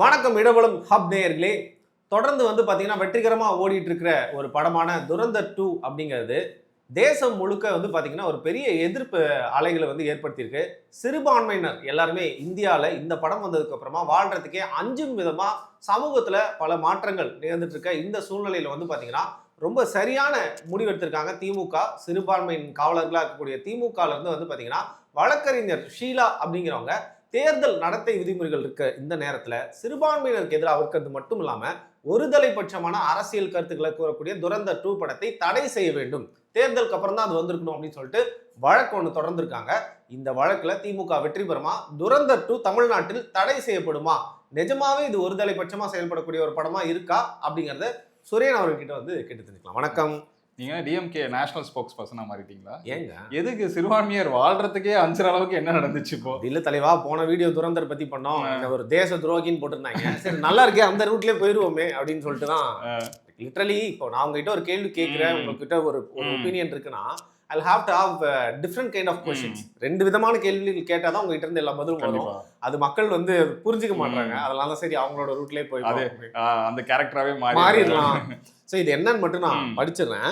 வணக்கம் இடவளம் ஹப் நேயர்களே. தொடர்ந்து பார்த்தீங்கன்னா வெற்றிகரமாக ஓடிட்டு இருக்கிற ஒரு படமான துரந்தர் 2 அப்படிங்கிறது தேசம் முழுக்க பார்த்தீங்கன்னா ஒரு பெரிய எதிர்ப்பு அலைகளை ஏற்படுத்தியிருக்கு. சிறுபான்மையினர் எல்லாருமே இந்தியாவில் இந்த படம் வந்ததுக்கு அப்புறமா வாழ்றதுக்கே அஞ்சும் விதமா சமூகத்தில் பல மாற்றங்கள் நிகழ்ந்துட்டு இருக்க இந்த சூழ்நிலையில பார்த்தீங்கன்னா ரொம்ப சரியான முடிவு எடுத்திருக்காங்க திமுக. சிறுபான்மையின் காவலர்களாக இருக்கக்கூடிய திமுகல இருந்து பார்த்தீங்கன்னா வழக்கறிஞர் ஷீலா அப்படிங்கிறவங்க தேர்தல் நடத்தை விதிமுறைகள் இருக்க இந்த நேரத்துல சிறுபான்மையினருக்கு எதிராக இருக்கிறது மட்டும் இல்லாம ஒருதலைபட்சமான அரசியல் கருத்துக்களை கூறக்கூடிய துரந்தர் 2 படத்தை தடை செய்ய வேண்டும், தேர்தலுக்கு அப்புறம் தான் அது வந்திருக்கணும் அப்படின்னு சொல்லிட்டு வழக்கு ஒன்று தொடர்ந்துருக்காங்க. இந்த வழக்குல திமுக வெற்றி பெறுமா? துரந்தர் 2 தமிழ்நாட்டில் தடை செய்யப்படுமா? நிஜமாவே இது ஒருதலைபட்சமா செயல்படக்கூடிய ஒரு படமா இருக்கா அப்படிங்கறத சுரேன் அவர்கிட்ட கேட்டு தெரிஞ்சுக்கலாம். வணக்கம். நீங்க டிஎம்கே நேஷனல் ஸ்போக்ஸ் பர்சனா மாறிட்டீங்களா? ஏங்க எதுக்கு சிறுபான்மையர் வாழ்றதுக்கே அஞ்சுற அளவுக்கு என்ன நடந்துச்சு இப்போ? இல்ல தலைவா, போன வீடியோ துரந்தர் பத்தி பண்ணோம், ஒரு தேச துரோகின்னு போட்டிருந்தாங்க. சரி நல்லா இருக்கே, அந்த ரூட்லயே போயிருவோமே அப்படின்னு சொல்லிட்டு தான் லிட்டரலி இப்போ நான் உங்ககிட்ட ஒரு கேள்வி கேட்கிறேன், உங்ககிட்ட ஒரு ஒப்பீனியன் இருக்குன்னா I'll have to have different kind of questions. ரெண்டு விதமான கேள்விகள் கேட்டாதான் உங்ககிட்ட இருந்து எல்லா பதிலும் வரும். அது மக்கள் புரிஞ்சுக்க மாட்டாங்க. அதனால சரி அவங்களோட ரூட்லயே போய் அந்த கேரக்டராவே மாறிடலாம். ஸோ இது என்னன்னு மட்டும் நான் படிச்சிடுறேன்.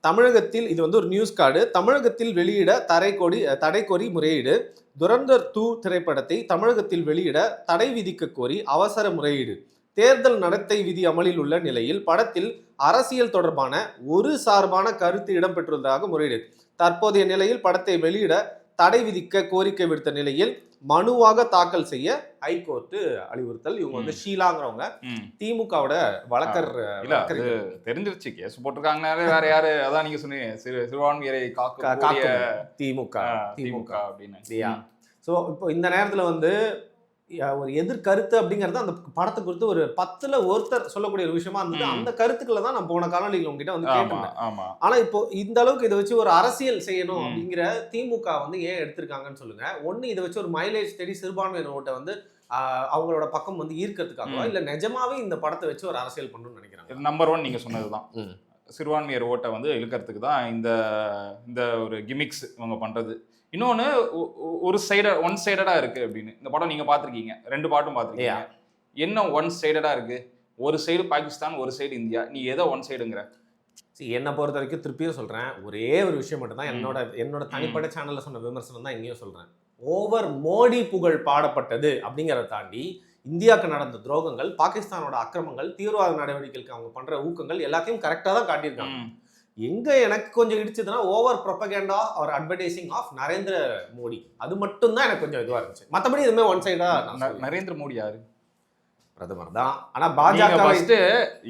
தமிழகத்தில் இது ஒரு நியூஸ் கார்டு. தமிழகத்தில் வெளியிட தடை கோரி முறையீடு. துரந்தர் 2 திரைப்படத்தை தமிழகத்தில் வெளியிட தடை விதிக்க கோரி அவசர முறையீடு. தேர்தல் நடத்தை விதி அமலில் உள்ள நிலையில் படத்தில் அரசியல் தொடர்பான ஒரு சார்பான கருத்து இடம்பெற்றுள்ளதாக முறையீடு. தற்போதைய நிலையில் படத்தை வெளியிட தடை விதிக்க கோரிக்கை விடுத்த நிலையில் மனுவாக தாக்கல் செய்ய ஹைகோர்ட் அறிவுறுத்தல். இவங்க ஷீலாங்கிறவங்க திமுகவோட தெரிஞ்சிருச்சு, கேஸ் போட்டிருக்காங்கனாலே வேற யாரு? அதான் நீங்க சொன்னீங்க சிறுபான்மையரை காக்க திமுக அப்படின்னு. ஸோ இப்போ இந்த நேரத்தில் ஒரு எதிர்கருத்து அப்படிங்கிறது அந்த படத்தை குறித்து ஒரு 10ல் ஒருத்தர் சொல்லக்கூடிய ஒரு விஷயமா இருந்தது. அந்த கருத்துக்களை தான் நான் போன காலங்களில் உங்ககிட்ட கேட்டேன். ஆனா இப்போ இந்த அளவுக்கு இதை வச்சு ஒரு அரசியல் செய்யணும் அப்படிங்கிற திமுக ஏன் எடுத்திருக்காங்கன்னு சொல்லுங்க. ஒண்ணு இதை வச்சு ஒரு மைலேஜ் தேடி சிறுபான்மையினர் ஓட்டை அவங்களோட பக்கம் ஈர்க்கிறதுக்காகவா, இல்ல நிஜமாவே இந்த படத்தை வச்சு ஒரு அரசியல் பண்ணணும்னு நினைக்கிறாங்க? நம்பர் 1 நீங்க சொன்னதுதான். சிறுபான்மையர் ஓட்டை இழுக்கிறதுக்கு தான் இந்த ஒரு கிமிக்ஸ் இவங்க பண்றது. இன்னொன்று ஒன் சைடடாக இருக்குது அப்படின்னு. இந்த படம் நீங்கள் பார்த்துருக்கீங்க, 2 பாட்டும் பார்த்துருக்கீங்க. என்ன ஒன் சைடடாக இருக்குது? ஒரு சைடு பாகிஸ்தான், ஒரு சைடு இந்தியா. நீ எதை ஒன் சைடுங்கிற? என்னை பொறுத்த வரைக்கும் திருப்பியும் சொல்கிறேன், ஒரே ஒரு விஷயம் மட்டும் தான் என்னோட தனிப்பட்ட சேனலில் சொன்ன விமர்சனம் தான் இங்கேயும் சொல்கிறேன். ஓவர் மோடி புகழ் பாடப்பட்டது அப்படிங்கிறத தாண்டி இந்தியாவுக்கு நடந்த துரோகங்கள், பாகிஸ்தானோட அக்கிரமங்கள், தீவிரவாத நடவடிக்கைகளுக்கு அவங்க பண்ணுற ஊக்கங்கள் எல்லாத்தையும் கரெக்டாக தான் காட்டியிருக்காங்க. எங்க எனக்கு கொஞ்சம் இடிச்சதுன்னா over propaganda or advertising of Narendra Modi. அது மட்டும் தான் எனக்கு கொஞ்சம் இதுவா இருந்துச்சு. மற்றபடி எதுவுமே ஒன் சைடா. நரேந்திர மோடி யாரு? பிரதமர் தான். ஆனா பாஜக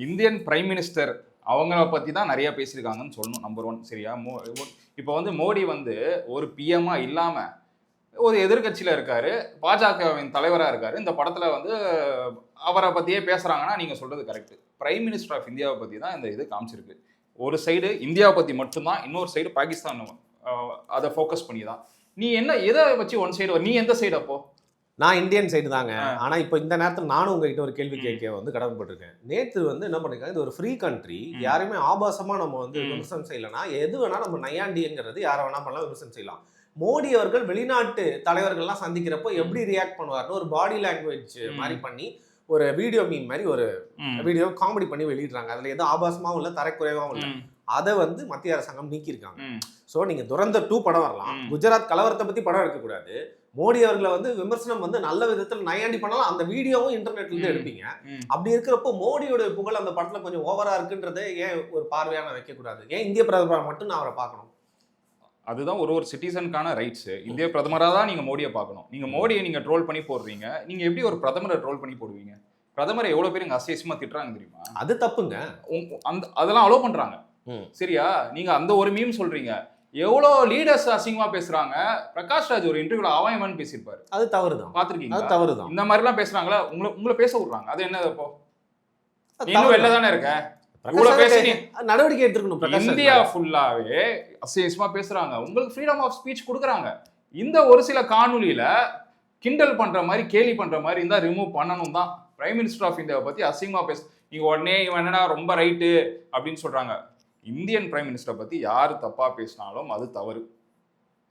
இந்தியன் பிரைம் மினிஸ்டர் அவங்கள பத்தி தான் நிறைய பேசியிருக்காங்கன்னு சொல்லணும். நம்பர் 1 சரியா? இப்போ மோடி ஒரு பிஎம்மா இல்லாம ஒரு எதிர்கட்சியில இருக்காரு, பாஜகவின் தலைவராக இருக்காரு. இந்த படத்துல அவரை பத்தியே பேசுறாங்கன்னா நீங்க சொல்றது கரெக்ட். பிரைம் மினிஸ்டர் ஆஃப் இந்தியாவை பத்தி தான் இந்த இது காமிச்சிருக்கு. ஒரு சைடு இந்தியாவை பற்றி மட்டும்தான், இன்னொரு சைடு பாகிஸ்தான் அதை ஃபோக்கஸ் பண்ணி தான். நீ எதை வச்சு ஒன் சைடு? நீ எந்த சைடு? அப்போ நான் இந்தியன் சைடு தாங்க. ஆனால் இப்போ இந்த நேரத்தில் நானும் உங்ககிட்ட ஒரு கேள்வி கேட்க கடமைப்பட்டிருக்கேன். நேற்று என்ன பண்ணிருக்காங்க, இது ஒரு ஃப்ரீ கண்ட்ரி, யாருமே ஆபாசமாக நம்ம விமர்சனம் செய்யலைன்னா எது வேணா நம்ம நையாண்டிங்கிறது யாரை வேணா பண்ணலாம், விமர்சனம் செய்யலாம். மோடி அவர்கள் வெளிநாட்டு தலைவர்கள்லாம் சந்திக்கிறப்போ எப்படி ரியாக்ட் பண்ணுவார்னு ஒரு பாடி லாங்குவேஜ் மாதிரி பண்ணி ஒரு வீடியோ மீம் மாதிரி ஒரு வீடியோ காமெடி பண்ணி வெளியிடுறாங்க. அதுல எதுவும் ஆபாசமாவும் இல்லை, தரக்குறைவாகவும் இல்லை. அதை மத்திய அரசாங்கம் நீக்கியிருக்காங்க. ஸோ நீங்க துரந்தர் 2 படம் வரலாம், குஜராத் கலவரத்தை பத்தி படம் எடுக்கக்கூடாது. மோடி அவர்களை விமர்சனம் நல்ல விதத்தில் நையாண்டி பண்ணலாம். அந்த வீடியோவும் இன்டர்நெட்ல இருந்து எடுப்பீங்க. அப்படி இருக்கிறப்போ மோடியோட புகழ் அந்த படத்துல கொஞ்சம் ஓவரா இருக்குன்றதை ஏன் ஒரு பார்வையான வைக்கக்கூடாது? ஏன் இந்திய பிரதமர் மட்டும் நான் அவரை பார்க்கணும்? அதுதான் ஒரு சிட்டிசனுக்கான ரைட்ஸ். இந்திய பிரதமராக தான் நீங்கள் மோடியை பார்க்கணும். நீங்கள் மோடியை நீங்கள் ட்ரோல் பண்ணி போடுறீங்க. நீங்கள் எப்படி ஒரு பிரதமரை ட்ரோல் பண்ணி போடுவீங்க? பிரதமரை எவ்வளோ பேர் இங்கே அசியமாக திட்டுறாங்க தெரியுமா? அது தப்புங்க. அதெல்லாம் அலோவ் பண்ணுறாங்க. சரியா? நீங்கள் அந்த ஒரு மீம் சொல்கிறீங்க. எவ்வளோ லீடர்ஸ் அசிங்கமாக பேசுகிறாங்க. பிரகாஷ் ராஜ் ஒரு இன்டர்வியூல அவன் பேசியிருப்பாரு. அது தவறு தான். பார்த்துருக்கீங்க? அது தவறு தான். இந்த மாதிரிலாம் பேசுகிறாங்களா? உங்களை பேச விட்றாங்க. அது என்ன? இப்போ இன்னும் வெளில தானே இருக்க, நடவடிக்கை எடுத்துக்கணும். இந்தியா ஃபுல்லாவே அசியமா பேசுறாங்க. உங்களுக்கு ஃப்ரீடம் ஆஃப் ஸ்பீச் கொடுக்குறாங்க. இந்த ஒரு சில காணொலியில கிண்டல் பண்ற மாதிரி, கேலி பண்ற மாதிரி இருந்தா ரிமூவ் பண்ணணும் தான். பிரைம் மினிஸ்டர் ஆஃப் இந்தியாவை பத்தி அசிங்கமா நீங்க உடனே என்னன்னா ரொம்ப ரைட்டு அப்படின்னு சொல்றாங்க. இந்தியன் பிரைம் மினிஸ்டரை பத்தி யாரு தப்பா பேசினாலும் அது தவறு.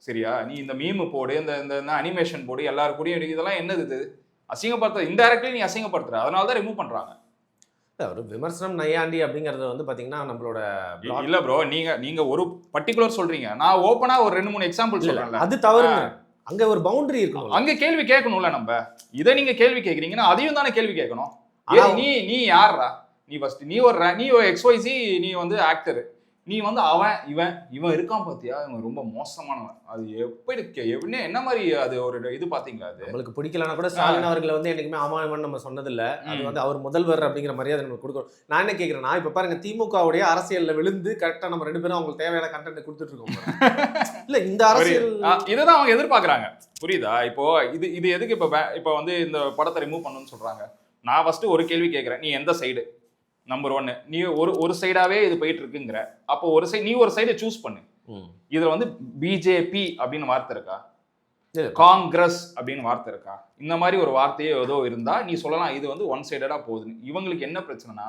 சரியா? நீ இந்த மீம் போடு, இந்த அனிமேஷன் போடு, எல்லாரும் கூடயும் இதெல்லாம் என்னது? இது அசிங்கப்படுத்த இன்டைரக்ட்லி நீ அசிங்கப்படுத்துற, அதனால தான் ரிமூவ் பண்றாங்க. ஒரு விமர்சனம் நையாண்டி அப்படிங்கறது வந்து பாத்தீங்கன்னா நம்மளோட இல்ல ப்ரோ, நீங்க ஒரு பர்టిక్యులர் சொல்றீங்க, நான் ஓபனா ஒரு 2-3 எக்ஸாம்பிள் சொல்றேன்ல. அது தவறுங்க. அங்க ஒரு பவுண்டரி இருக்கணும். அங்க கேள்வி கேட்கணும்ல. நம்ம இதை நீங்க கேள்வி கேட்கறீங்கன்னா அதையும் தானே கேள்வி கேட்கணும். நீ யாரா? நீ ஃபர்ஸ்ட் நீ ஒரு XYZ, நீ வந்து ஆக்டர், நீ வந்து அவன் இவன் இருக்கான் பாத்தியா, இவன் ரொம்ப மோசமானவன், அது எப்படி என்ன மாதிரி அது ஒரு இது பாத்தீங்களா? அது உங்களுக்கு பிடிக்கலனா கூட ஸ்டாலின் அவர்களை வந்து என்னைக்குமே ஆமாவன் நம்ம சொன்னதில்ல. அது வந்து அவர் முதல்வர் அப்படிங்கிற மரியாதை நம்ம கொடுக்கணும். நான் என்ன கேட்கிறேன்னா, இப்ப பாருங்க திமுகவுடைய அரசியல்ல விழுந்து கரெக்டா நம்ம 2 பேரும் அவங்களுக்கு தேவையான கண்டென்ட் கொடுத்துட்டு இருக்கோம். இல்ல இந்த அரசியல் இதுதான் அவங்க எதிர்பார்க்கறாங்க. புரியுதா? இப்போ இது எதுக்கு இப்ப வந்து இந்த படத்தை ரிமூவ் பண்ணணும்னு சொல்றாங்க? நான் ஃபர்ஸ்ட் ஒரு கேள்வி கேட்கிறேன், நீ எந்த சைடு? நம்பர் 1, நீ ஒரு சைடாவே இது போயிட்டு இருக்குங்கிற, அப்போ நீ ஒரு சைடை சூஸ் பண்ணு. இதுல வந்து பிஜேபி அப்படின்னு வார்த்தை இருக்கா? காங்கிரஸ் அப்படின்னு வார்த்தை இருக்கா? இந்த மாதிரி ஒரு வார்த்தையே ஏதோ இருந்தா நீ சொல்லலாம் இது வந்து ஒன் சைடடா போகுதுன்னு. இவங்களுக்கு என்ன பிரச்சனைனா,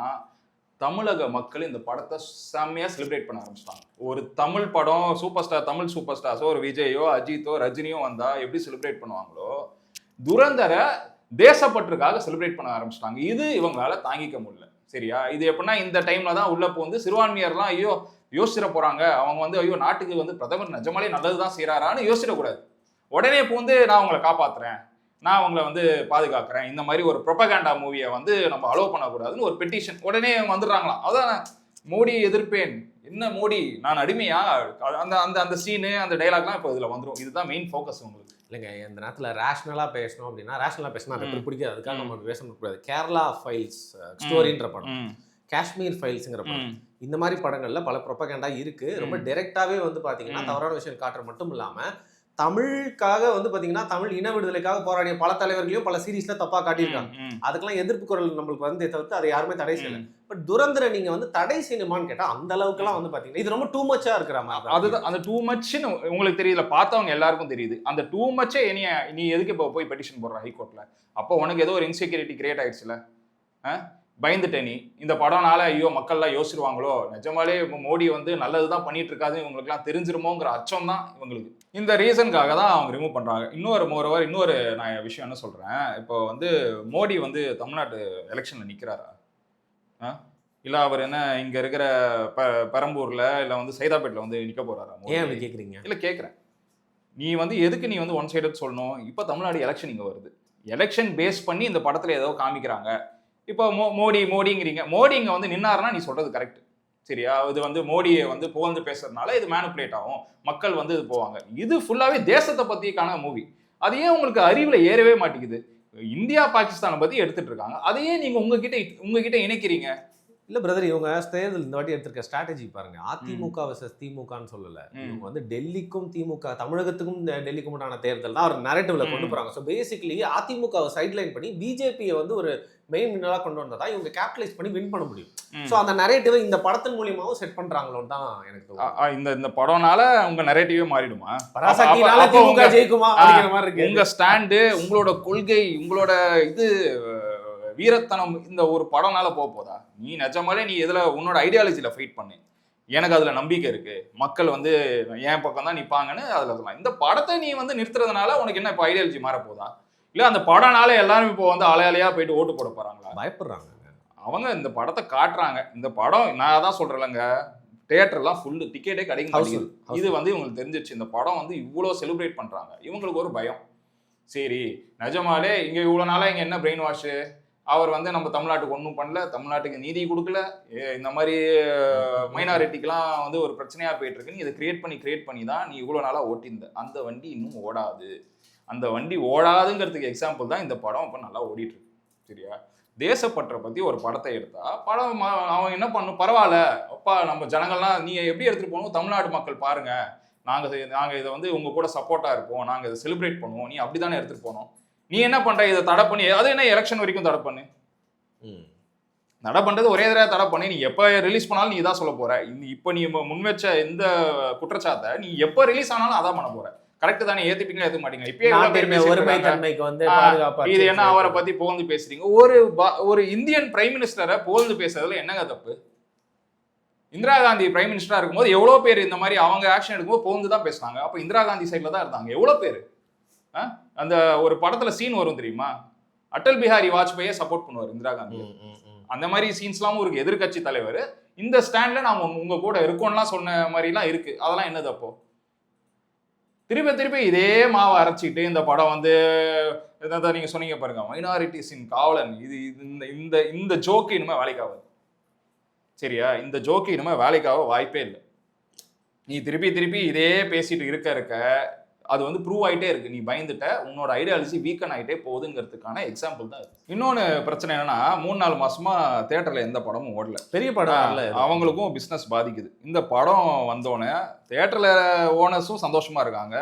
தமிழக மக்கள் இந்த படத்தை செம்மையா செலிப்ரேட் பண்ண ஆரம்பிச்சிட்டாங்க. ஒரு தமிழ் படம் தமிழ் சூப்பர் ஸ்டார்ஸோ, ஒரு விஜயோ, அஜித்தோ, ரஜினியோ வந்தா எப்படி செலிப்ரேட் பண்ணுவாங்களோ, துரந்தரை தேசப்பற்றுக்காக செலிப்ரேட் பண்ண ஆரம்பிச்சிட்டாங்க. இது இவங்களால தாங்கிக்க முடியல. சரியா? இது எப்படின்னா, இந்த டைம்ல தான் உள்ள வந்து சிறுபான்மையர்லாம் ஐயோ யோசிச்சிட போறாங்க, அவங்க வந்து ஐயோ நாட்டுக்கு வந்து பிரதமர் நிஜமாலே நல்லதுதான் செய்யறாரான்னு யோசிச்சிடக்கூடாது. உடனே வந்து நான் உங்களை காப்பாத்துறேன், நான் உங்களை வந்து பாதுகாக்கிறேன், இந்த மாதிரி ஒரு ப்ரொபகேண்டா மூவியை வந்து நம்ம அலோவ் பண்ணக்கூடாதுன்னு ஒரு பெட்டிஷன் உடனே வந்துடுறாங்களாம். அதான் மோடி எதிர்ப்பேன், என்ன மோடி நான் அடிமையா, அந்த அந்த அந்த சீனு அந்த டைலாக்லாம் இப்போ இதுல வந்துடும். இதுதான் மெயின் ஃபோக்கஸ் உங்களுக்கு. இல்லைங்க, இந்த நேரத்தில் ரேஷனலாக பேசணும் அப்படின்னா, ரேஷனலாக பேசினா அது பிடிக்காது, அதுக்காக நம்ம பேசக்கூடாது. கேரளா ஃபைல்ஸ் ஸ்டோரின்ற படம், காஷ்மீர் ஃபைல்ஸுங்கிற படம், இந்த மாதிரி படங்கள்ல பல ப்ரொபகேண்டா இருக்கு. ரொம்ப டைரக்டாவே வந்து பாத்தீங்கன்னா தவறான விஷயம் காட்டுற மட்டும் இல்லாம, தமிழுக்காக வந்து பாத்தீங்கன்னா தமிழ் இன விடுதலைக்காக போராடிய பல தலைவர்களையும் பல சீரீஸ்ல தப்பா காட்டியிருக்காங்க. அதுக்கெல்லாம் எதிர்ப்பு குரல் நம்மளுக்கு வந்து தவிர்த்து அதை யாருமே தடை செய்யல. பட் துரந்தரை நீங்க வந்து தடை செய்யணுமான்னு கேட்டா அந்த அளவுக்கு எல்லாம் வந்து பாத்தீங்கன்னா இது ரொம்ப டூ மச்சா இருக்கிற மாதிரி. அதுதான் அந்த டூ மச்னு உங்களுக்கு தெரியல, பார்த்தவங்க எல்லாருக்கும் தெரியுது. அந்த டூ மச்சே நீ எதுக்கு இப்போ போய் பெட்டிஷன் போடுற ஹைகோர்ட்ல? அப்போ உனக்கு ஏதோ ஒரு இன்செக்யூரிட்டி கிரியேட் ஆயிடுச்சுல, பயந்துட்ட நீ. இந்த படம்னால ஐயோ மக்கள்லாம் யோசிச்சிருவாங்களோ, நிஜமாலே மோடி வந்து நல்லதுதான் பண்ணிட்டு இருக்காது இவங்களுக்குலாம் தெரிஞ்சிருமோங்கிற அச்சம் தான் இவங்களுக்கு. இந்த ரீசனுக்காக தான் அவங்க ரிமூவ் பண்றாங்க. இன்னொரு நான் விஷயம் என்ன சொல்றேன், இப்போ வந்து மோடி வந்து தமிழ்நாட்டு எலெக்ஷன்ல நிக்கிறாரா? இல்ல அவர் என்ன இங்க இருக்கிற பெரம்பூர்ல இல்ல வந்து சைதாப்பேட்ல வந்து நிக்க போறாரா? ஏன் அப்படி கேக்குறீங்க? இல்ல கேக்குறேன், நீ வந்து எதுக்கு நீ வந்து ஒன் சைடட் சொல்லணும்? இப்போ தமிழ்நாடு எலெக்ஷன் இங்க வருது, எலெக்ஷன் பேஸ் பண்ணி இந்த படத்துல ஏதோ காமிக்கிறாங்க. இப்போ மோடிங்கிறீங்க, மோடி இங்க வந்து நின்னாருன்னா நீ சொல்றது கரெக்ட், சரியா? இது வந்து மோடியை வந்து புகழ்ந்து பேசுறதுனால இது மேனிபுலேட் ஆகும், மக்கள் வந்து இது போவாங்க. இது ஃபுல்லாவே தேசத்தை பத்திக்கான மூவி. அது ஏன் உங்களுக்கு அறிவுல ஏறவே மாட்டேங்குது? இந்தியா பாகிஸ்தானை பத்தி எடுத்துட்டு இருக்காங்க, அதையே நீங்க உங்ககிட்ட இணைக்கிறீங்க. இல்ல பிரதர், இவங்க தேர்தல் இந்த வாட்டி எடுத்திருக்க ஸ்ட்ராட்டஜி பாருங்க. அதிமுக வெர்சஸ் திமுகன்னு சொல்லல, இவங்க வந்து டெல்லிக்கும் திமுக, தமிழகத்துக்கும் டெல்லிக்கும் உண்டான தேர்தல் தான் ஒரு நரேட்டிவ்ல கொண்டு போறாங்க. ஸோ பேசிக்கலி அதிமுகவை சைட்லைன் பண்ணி பிஜேபியை வந்து ஒரு மெயின் மின்னலா கொண்டு வந்ததா இவங்க கேபிட்டலைஸ் பண்ணி வின் பண்ண முடியும். ஸோ அந்த நரேட்டிவை இந்த படத்தின் மூலியமாவும் செட் பண்றாங்களோன்னு தான் எனக்கு தோணுது. இந்த படம்னால உங்க நரேட்டிவே மாறிடுமா? பராசக்தினால திமுக ஜெயிக்குமா அப்படிங்கிற மாதிரி இருக்கு. உங்க ஸ்டாண்டு, உங்களோட கொள்கை, உங்களோட இது வீரத்தனம் இந்த ஒரு படம்னால போதா? நீ நிஜமாலே நீ எதுல உன்னோட ஐடியாலஜில ஃபைட் பண்ணு, எனக்கு அதுல நம்பிக்கை இருக்கு, மக்கள் வந்து என் பக்கம் தான் நிப்பாங்கன்னு அதுல சொல்லலாம். இந்த படத்தை நீ வந்து நிறுத்துறதுனால உனக்கு என்ன இப்போ ஐடியாலஜி மாற போதா? இல்ல அந்த படம்னால எல்லாரும் இப்போ வந்து அலையாலையா போயிட்டு ஓட்டு போட போறாங்களா? பயப்படுறாங்க அவங்க. இந்த படத்தை காட்டுறாங்க, இந்த படம் நான் தான் சொல்றேன்லங்க, தியேட்டர்லாம் ஃபுல்லு, டிக்கெட்டே கிடைக்க மாட்டேங்குது. இது வந்து இவங்களுக்கு தெரிஞ்சிருச்சு, இந்த படம் வந்து இவ்வளோ செலிப்ரேட் பண்றாங்க, இவங்களுக்கு ஒரு பயம். சரி நிஜமாலே இங்க இவ்வளவு நாளா இங்க என்ன பிரெயின் வாஷ், அவர் வந்து நம்ம தமிழ்நாட்டுக்கு ஒன்றும் பண்ணல, தமிழ்நாட்டுக்கு நீதி கொடுக்கல, இந்த மாதிரி மைனாரிட்டிக்கெல்லாம் வந்து ஒரு பிரச்சனையா போயிட்டு இருக்குன்னு இதை கிரியேட் பண்ணி தான் நீ இவ்வளோ நாளாக ஓட்டியிருந்த. அந்த வண்டி இன்னும் ஓடாது. அந்த வண்டி ஓடாதுங்கிறதுக்கு எக்ஸாம்பிள் தான் இந்த படம் இப்போ நல்லா ஓடிட்டு இருக்கு, சரியா? தேசப்பற்றை பற்றி ஒரு படத்தை எடுத்தா படம் அவன் என்ன பண்ணும், பரவாயில்ல அப்பா நம்ம ஜனங்கள்லாம் நீ எப்படி எடுத்துகிட்டு போகணும், தமிழ்நாடு மக்கள் பாருங்க, நாங்கள் இதை வந்து உங்கள் கூட சப்போர்ட்டாக இருப்போம், நாங்கள் இதை செலிப்ரேட் பண்ணுவோம், நீ அப்படி தானே எடுத்துகிட்டு போனோம். நீ என்ன பண்ற, இதை தடை பண்ணி, அது என்ன எலெக்ஷன் வரைக்கும் தடை பண்ணு, தடை பண்றது ஒரே தடவை தடை பண்ணி நீ எப்ப ரிலீஸ் பண்ணாலும் நீ தான் சொல்ல போற. இப்ப நீ முன்வச்ச இந்த குற்றச்சாட்டை நீ எப்ப ரிலீஸ் ஆனாலும் அதான் பண்ண போற. கரெக்ட் தானே? ஏத்துப்பீங்களா ஏத்துக்க மாட்டீங்க? இப்பயே இது என்ன அவரை பத்தி புகழ்ந்து பேசுறீங்க? ஒரு இந்தியன் பிரைம் மினிஸ்டரை புகழ்ந்து பேசுறதுல என்னங்க தப்பு? இந்திரா காந்தி பிரைம் மினிஸ்டரா இருக்கும்போது எவ்வளவு பேர் இந்த மாதிரி அவங்க ஆக்ஷன் எடுக்கும்போது புகழ்ந்து தான் பேசுனாங்க. அப்ப இந்திரா காந்தி சைட்ல தான் இருந்தாங்க எவ்வளவு பேர். அந்த ஒரு படத்துல சீன் வரும் தெரியுமா, அடல் பிஹாரி வாஜ்பாயை சப்போர்ட் பண்ணுவார் இந்திரா காந்தி. அந்த மாதிரி சீன்ஸ்லாம் இருக்கு. எதிர்கட்சி தலைவர் இந்த ஸ்டாண்ட்ல நாம உங்க கூட இருக்கோம்லாம் சொன்ன மாதிரிலாம் இருக்கு. அதெல்லாம் என்னது அப்போ? திருப்பி இதே மாவை அரைச்சிட்டு இந்த படம் வந்து நீங்க சொன்னீங்க பாருங்க, மைனாரிட்டிஸின் காவலன், இது இந்த இந்த ஜோக்கு இனிமே வேலைக்காகாது. சரியா? இந்த ஜோக்கு இனிமே வேலைக்காக வாய்ப்பே இல்லை. நீ திருப்பி இதே பேசிட்டு இருக்க அது வந்து ப்ரூவ் ஆகிட்டே இருக்கு. நீ பயந்துட்ட, உன்னோட ஐடியாலஜி வீக்கன் ஆகிட்டே போகுதுங்கிறதுக்கான எக்ஸாம்பிள் தான். இன்னொன்று பிரச்சனை என்னன்னா, 3-4 மாசமா தேட்டர்ல எந்த படமும் ஓடல. பெரிய படம் அவங்களுக்கும் பிஸ்னஸ் பாதிக்குது. இந்த படம் வந்தோடனே தேட்டர்ல ஓனர்ஸும் சந்தோஷமா இருக்காங்க,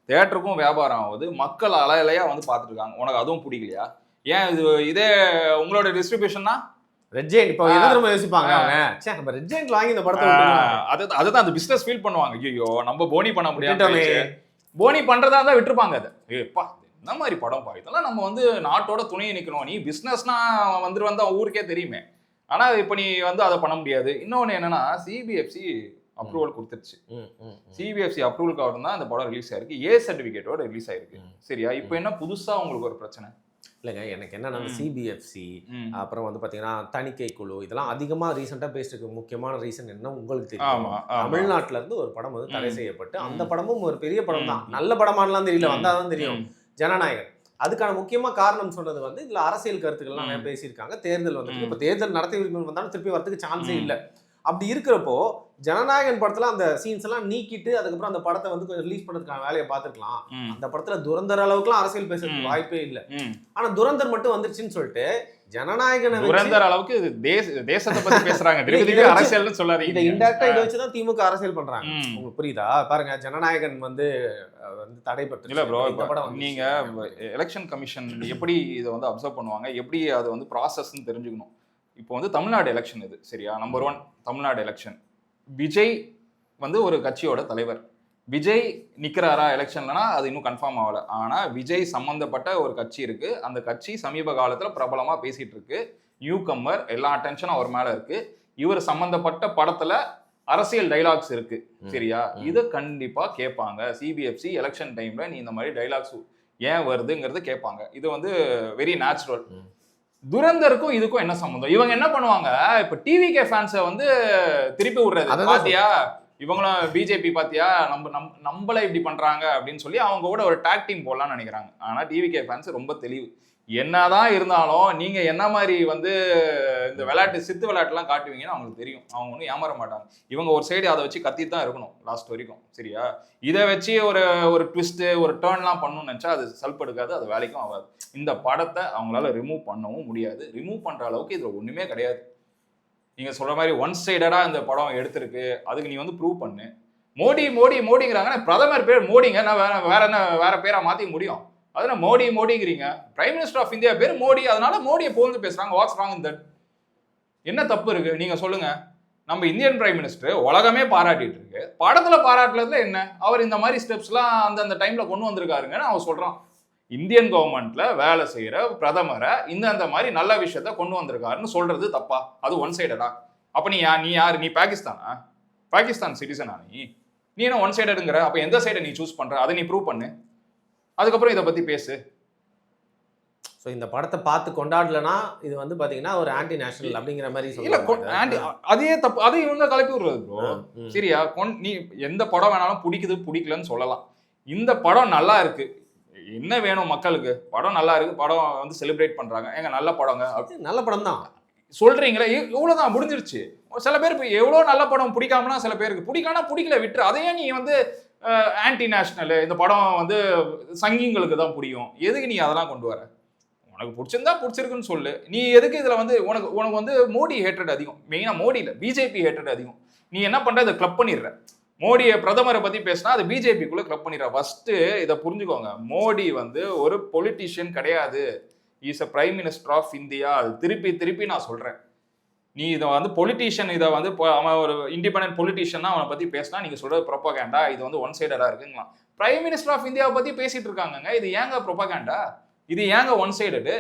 தேட்டருக்கும் வியாபாரம் ஆகுது, மக்கள் அலையா வந்து பார்த்துட்டு இருக்காங்க. உனக்கு அதுவும் பிடிக்கலையா? ஏன் இதே உங்களோட டிஸ்ட்ரிபியூஷன்னா ரெட் ஜெயிண்ட் இப்போ எதிர்ப்பு யோசிப்பாங்க அவங்க. சே, நம்ம ரெட் ஜெயிண்ட் வாங்கி இந்த படத்தை அதுதான் அந்த பிசினஸ் ஃபீல் பண்ணுவாங்க. ஐயோ நம்ம போனி பண்ண முடியாது, போனி பண்றதா தான் விட்டுருப்பாங்க. அதை ஏப்பா இந்த மாதிரி படம் பா, இதெல்லாம் நம்ம வந்து நாட்டோட துணையை நிற்கணும். நீ பிசினஸ்னா வந்தா ஊருக்கே தெரியுமே. ஆனா இப்ப நீ வந்து அதை பண்ண முடியாது. இன்னொன்னு என்னன்னா, சிபிஎஃப்சி அப்ரூவல் கொடுத்துருச்சு. சிபிஎஃப்சி அப்ரூவலுக்கு அப்புறம் தான் அந்த படம் ரிலீஸ் ஆயிருக்கு, ஏ சர்டிபிகேட்டோட ரிலீஸ் ஆயிருக்கு. சரியா? இப்போ என்ன புதுசா உங்களுக்கு ஒரு பிரச்சனை இல்லைங்க? எனக்கு என்னன்னா, சிபிஎஃப்சி அப்புறம் வந்து பாத்தீங்கன்னா தணிக்கை குழு, இதெல்லாம் அதிகமா ரீசெண்டா பேசிட்டு முக்கியமான ரீசன் என்ன உங்களுக்கு தெரியும்? தமிழ்நாட்டுல இருந்து ஒரு படம் வந்து தடை செய்யப்பட்டு, அந்த படமும் ஒரு பெரிய படம் தான், நல்ல படமானலாம் தெரியல, வந்தாதான் தெரியும், ஜனநாயகன். அதுக்கான முக்கியமா காரணம் சொன்னது வந்து இதுல அரசியல் கருத்துக்கள்லாம் பேசியிருக்காங்க. தேர்தல் வந்து இப்ப தேர்தல் நடத்தி வந்தாலும் திருப்பி வரதுக்கு சான்ஸே இல்லை. அப்படி இருக்கிறப்போ ஜனநாயகன் படத்துல அந்த சீன்ஸ் எல்லாம் நீக்கிட்டு அதுக்கப்புறம் அந்த படத்தை வந்து கொஞ்சம் ரிலீஸ் பண்றதுக்கான வேலையை பார்த்துருக்கலாம். அந்த படத்துல துரந்தர் அளவுக்குலாம் அரசியல் பேசுறதுக்கு வாய்ப்பே இல்லை. ஆனா துரந்தர் மட்டும் வந்துருச்சுன்னு சொல்லிட்டு ஜனநாயகன் துரந்தர் அளவுக்கு தேசத்தை பத்தி பேசுறாங்க, அரசியல்னு சொல்லாரு. இதை இன்டெரக்டா இதை வச்சுதான் திமுக அரசியல் பண்றாங்க. உங்களுக்கு புரியுதா? பாருங்க, ஜனநாயகன் வந்து தடைப்பட்டு இல்ல ப்ரோ. நீங்க எலெக்ஷன் கமிஷன் எப்படி இதை வந்து அப்சர்வ் பண்ணுவாங்க, எப்படி அதை வந்து ப்ராசஸ்ன்னு தெரிஞ்சுக்கணும். இப்போ வந்து தமிழ்நாடு எலெக்ஷன் இது. சரியா? Number 1 Tamil Nadu election. விஜய் வந்து ஒரு கட்சியோட தலைவர். விஜய் நிற்கிறாரா எலெக்ஷன்லனா அது இன்னும் கன்ஃபார்ம் ஆகலை. ஆனால் விஜய் சம்மந்தப்பட்ட ஒரு கட்சி இருக்கு. அந்த கட்சி சமீப காலத்தில் பிரபலமாக பேசிட்டு இருக்கு. நியூ கம்மர், எல்லா அட்டென்ஷனும் அவர் மேலே இருக்கு. இவர் சம்மந்தப்பட்ட படத்தில் அரசியல் டைலாக்ஸ் இருக்கு. சரியா? இதை கண்டிப்பாக கேட்பாங்க. சிபிஎஃப்சி எலெக்ஷன் டைம்ல நீ இந்த மாதிரி டைலாக்ஸ் ஏன் வருதுங்கிறது கேட்பாங்க. இது வந்து வெரி நேச்சுரல். துரந்தருக்கும் இதுக்கும் என்ன சம்பந்தம்? இவங்க என்ன பண்ணுவாங்க, இப்ப டிவிகே ஃபேன்ஸை வந்து திருப்பி விடுறது. பாத்தியா இவங்களும் பிஜேபி பாத்தியா நம்மள இப்படி பண்றாங்க அப்படின்னு சொல்லி அவங்க கூட ஒரு டாக் டீம் போடலாம்னு நினைக்கிறாங்க. ஆனா டிவிகே ஃபேன்ஸ் ரொம்ப தெளிவு. என்னதான் இருந்தாலும் நீங்க என்ன மாதிரி வந்து இந்த சித்து விளையாட்டுலாம் காட்டுவீங்கன்னு அவங்களுக்கு தெரியும். அவங்க ஒன்றும் ஏமாற மாட்டாங்க. இவங்க ஒரு சைடு அதை வச்சு கத்திட்டு தான் இருக்கணும் லாஸ்ட் வரைக்கும். சரியா? இதை வச்சு ஒரு ட்விஸ்ட் ஒரு டேர்ன்லாம் பண்ணணும்னு நினைச்சா அது சல்ப் எடுக்காது, அது வேலைக்கும் ஆகாது. இந்த படத்தை அவங்களால ரிமூவ் பண்ணவும் முடியாது. ரிமூவ் பண்ற அளவுக்கு இதுல ஒண்ணுமே கிடையாது. நீங்க சொல்ற மாதிரி ஒன் சைடடா இந்த படம் எடுத்திருக்கு, அதுக்கு நீ வந்து ப்ரூவ் பண்ணு. மோடிங்கிறாங்க, பிரதமர் பேர் மோடிங்க, நான் வேற பேரா மாத்திக்க முடியும்? அதனால மோடிங்கிறீங்க, பிரைம் மினிஸ்டர் ஆஃப் இந்தியா பேர் மோடி, அதனால மோடியை போந்து பேசுறாங்க. What's wrong in that? என்ன தப்பு இருக்கு நீங்க சொல்லுங்க. நம்ம இந்தியன் பிரைம் மினிஸ்டர் உலகமே பாராட்டிட்டு இருக்கு, படத்துல பாராட்டுறதுல என்ன? அவர் இந்த மாதிரி ஸ்டெப்ஸ்லாம் அந்த டைம்ல கொண்டு வந்திருக்காருங்கன்னு அவன் சொல்றான். இந்தியன் கவர்மெண்ட்ல வேலை செய்யற பிரதமரை இந்த மாதிரி நல்ல விஷயத்த கொண்டு வந்திருக்காருன்னு சொல்றது தப்பா? அது ஒன் சைடடா? அப்ப நீ யாரு? நீ பாகிஸ்தானா? பாகிஸ்தான் சிட்டிசனா? நீ என்ன ஒன் சைடடுங்கிற? அப்ப எந்த சைடை நீ சூஸ் பண்ற? அதை நீ ப்ரூவ் பண்ணு. அதுக்கப்புறம் இதை பத்தி பேசு. ஸோ இந்த படத்தை பார்த்து கொண்டாடலனா இது வந்து பாத்தீங்கன்னா ஒரு ஆன்டி நேஷனல் அப்படிங்கிற மாதிரி சொல்லுவாங்க. அதே தப்பு, அதை இவங்க கலப்பி விடுறது ப்ரோ. சரியா? நீ எந்த படம் வேணாலும் பிடிக்கலன்னு சொல்லலாம். இந்த படம் நல்லா இருக்கு, என்ன வேணும் மக்களுக்கு? படம் நல்லா இருக்கு, படம் வந்து செலிப்ரேட் பண்றாங்க, எங்க நல்ல படங்க, நல்ல படம் தான் சொல்றீங்களா? இவ்வளவுதான், முடிஞ்சிருச்சு. சில பேர் எவ்வளவு நல்ல படம் பிடிக்காமனா சில பேருக்கு பிடிக்கல விட்டுரு. அதையே நீ வந்து ஆன்டி நேஷனல், இந்த படம் வந்து சங்கிங்களுக்கு தான் பிடிக்கும், எதுக்கு நீ அதெல்லாம் கொண்டு வர? உனக்கு பிடிச்சிருந்தா பிடிச்சிருக்குன்னு சொல்லு. நீ எதுக்கு இதுல வந்து உனக்கு வந்து மோடி ஹேட்ரட் அதிகம், மெயினா மோடி இல்ல பிஜேபி ஹேட்ரட் அதிகம். நீ என்ன பண்ற, இதை கிளப் பண்ணிடுற. மோடியை பிரதமரை பத்தி பேசினா அது பிஜேபிக்குள்ள கிளப் பண்ணிடுற. ஃபர்ஸ்ட் இதை புரிஞ்சுக்கோங்க, மோடி வந்து ஒரு பொலிட்டிஷியன் கிடையாது, is a prime minister of India. அது திருப்பி நான் சொல்றேன். நீ இதை வந்து பொலிட்டீஷியன், இதை வந்து அவன் ஒரு இண்டிபெண்டன்ட் பொலிட்டீஷியன் அவனை பத்தி பேசினா நீங்க சொல்றது ப்ரொபகேண்டா, இது வந்து ஒன் சைடடா இருக்குங்களா? பிரைம் மினிஸ்டர் ஆஃப் இந்தியாவை பத்தி பேசிட்டு இருக்காங்க, இது ஏங்க ப்ரொபகேண்டா? இது ஏங்க ஒன் சைடடு?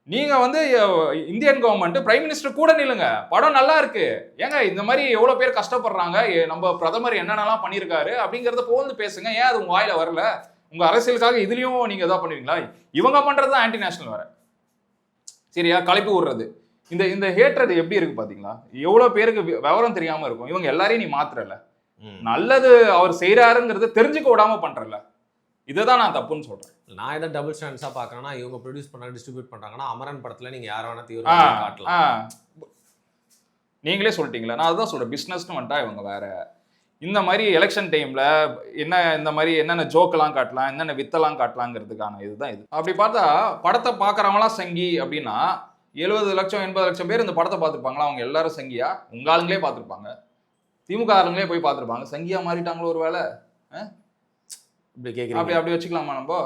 நீங்க வந்து இந்தியன் கவர்மெண்ட் பிரைம் மினிஸ்டர் கூட நில்லுங்க, படம் நல்லா இருக்கு, ஏங்க இந்த மாதிரி எவ்வளவு பேர் கஷ்டப்படுறாங்க, நம்ம பிரதமர் என்னென்னலாம் பண்ணியிருக்காரு அப்படிங்கறத போந்து பேசுங்க. ஏன் அது உங்க வாயில வரல? உங்க அரசியலுக்காக இதுலயும் நீங்க எதா பண்ணுவீங்களா? இவங்க பண்றது தான் ஆன்டி நேஷனல் வேற. சரியா? கலப்பி விடுறது. இந்த இந்த ஹேட்ரட் எப்படி இருக்கு பாத்தீங்களா? எவ்வளவு பேருக்கு விவரம் தெரியாம இருக்கும். இவங்க எல்லாரையும் நீ மாத்துறல. நல்லது அவர் செய்யறாருங்கிறத தெரிஞ்சுக்க விடாம பண்றல. இதுதான் நான் தப்புன்னு சொல்றேன். நான் எதை டபுள் ஸ்டாண்ட்ஸா பாக்குறேன்னா, இவங்க ப்ரொடியூஸ் பண்ண டிஸ்ட்ரிபியூட் பண்றாங்கன்னா அமரன் படத்துல நீங்க யார வேணா தீவிரமா காட்டலாம். நீங்களே சொல்லிட்டீங்களா? நான் அதான் சொல்றேன். பிசினஸ்னு வந்துட்டா இவங்க வேற. இந்த மாதிரி எலெக்ஷன் டைம்ல என்ன இந்த மாதிரி என்னென்ன ஜோக்கெல்லாம் காட்டலாம், என்னென்ன வித்தெல்லாம் காட்டலாங்கிறதுக்கான இதுதான் இது. அப்படி பார்த்தா படத்தை பார்க்குறவங்களாம் சங்கி அப்படின்னா 70 லட்சம் 80 லட்சம் பேர் இந்த படத்தை பார்த்துருப்பாங்களா? அவங்க எல்லாரும் சங்கியா? உங்க ஆளுங்களே பார்த்துருப்பாங்க, திமுக ஆளுங்களே போய் பார்த்துருப்பாங்க. சங்கியா மாறிட்டாங்களோ ஒரு வேலை? இப்படி கேட்குறீங்க. அப்படி வச்சுக்கலாமா நம்ம?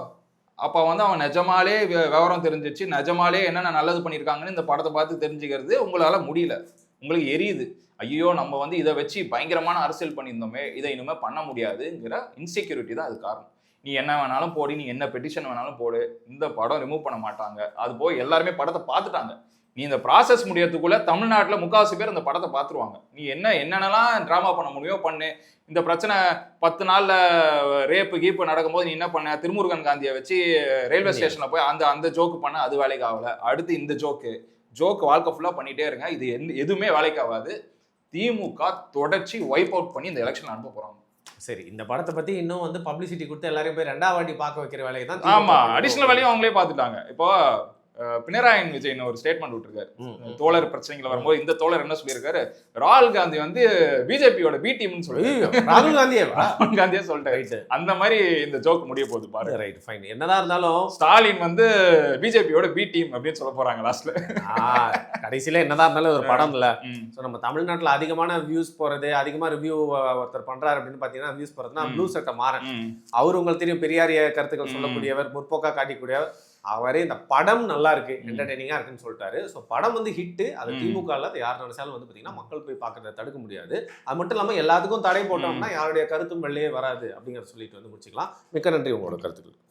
அப்போ வந்து அவன் நிஜமாலே விவரம் தெரிஞ்சிச்சு, நிஜமாலே என்னென்ன நல்லது பண்ணியிருக்காங்கன்னு இந்த படத்தை பார்த்து தெரிஞ்சுக்கிறது உங்களால் முடியல. உங்களுக்கு எரியுது. ஐயோ நம்ம வந்து இதை வச்சு பயங்கரமான அரசியல் பண்ணியிருந்தோமே, இதை இனிமேல் பண்ண முடியாதுங்கிற இன்செக்யூரிட்டி தான் அது காரணம். நீ என்ன வேணாலும் போடு, நீ என்ன பெட்டிஷன் வேணாலும் போடு, இந்த படம் ரிமூவ் பண்ண மாட்டாங்க. அது போய் எல்லாருமே படத்தை பார்த்துட்டாங்க. நீ இந்த ப்ராசஸ் முடியறதுக்குள்ள தமிழ்நாட்டில் 3/4 பேர் இந்த படத்தை பார்த்துருவாங்க. நீ என்னென்னலாம் ட்ராமா பண்ண முடியுமோ பண்ணு. இந்த பிரச்சனை 10 நாள்ல ரேப்பு கீப்பு நடக்கும்போது நீ என்ன பண்ண? திருமுருகன் காந்தியை வச்சு ரயில்வே ஸ்டேஷன்ல போய் அந்த ஜோக்கு பண்ண, அது வேலைக்கு ஆகல. அடுத்து இந்த ஜோக்கு வாழ்க்கை ஃபுல்லா பண்ணிட்டே இருங்க. இது எதுவுமே வேலைக்கு ஆகாது. திமுக தொடர்ச்சி வைப் அவுட் பண்ணி இந்த எலெக்ஷன் அனுப்ப போறாங்க. சரி, இந்த படத்தை பத்தி இன்னும் வந்து பப்ளிசிட்டி கொடுத்து எல்லாரையும் போய் 2வது வாட்டி பார்க்க வைக்கிற வேலையை தான். ஆமா, அடிஷனல் வேலையும் அவங்களே பார்த்துட்டாங்க. இப்போ பினராயி விஜயன் ஒரு ஸ்டேட்மெண்ட் விட்டுருக்காரு. தோழர் பிரச்சனைகள் வரும்போது இந்த தோழர் என்ன சொல்லியிருக்காரு? ராகுல் காந்தி வந்து பிஜேபியோட பி டீம்னு சொல்லி ராகுல் காந்தியே சொல்லிட்டாரு. அந்த மாதிரி இந்த ஜோக் முடிய போகுது பாரு. Right, fine. என்னதான் இருந்தாலும் ஸ்டாலின் வந்து பிஜேபியோட பி டீம் அப்படின்னு சொல்ல போறாங்க லாஸ்ட்ல. கடைசியில என்னதான் இருந்தாலும் ஒரு படம் இல்ல. ஸோ நம்ம தமிழ்நாட்டில் அதிகமான வியூஸ் போறது, அதிகமா ரிவ்யூ ஒருத்தர் பண்றாரு அப்படின்னு பாத்தீங்கன்னா வியூஸ் போறதுன்னா ப்ளூ சட்டை மாறன். அவர் உங்களுக்கு தெரியும், பெரியாரிய கருத்துக்கள் சொல்லக்கூடியவர், முற்போக்கா காட்டிக்கூடியவர். அவரே இந்த படம் நல்லா இருக்கு, என்டர்டெய்னிங்கா இருக்குன்னு சொல்லிட்டாரு. ஸோ படம் வந்து ஹிட்டு. அது திமுக அல்லது யார் நினைச்சாலும் வந்து பார்த்தீங்கன்னா மக்கள் போய் பார்க்கறத தடுக்க முடியாது. அது மட்டும் இல்லாமல் எல்லாத்துக்கும் தடை போட்டோம்னா யாருடைய கருத்தும் வெளியே வராது அப்படிங்கிறத சொல்லிட்டு வந்து முடிச்சுக்கலாம். மிக்க நன்றி உங்களோட கருத்துக்கள்.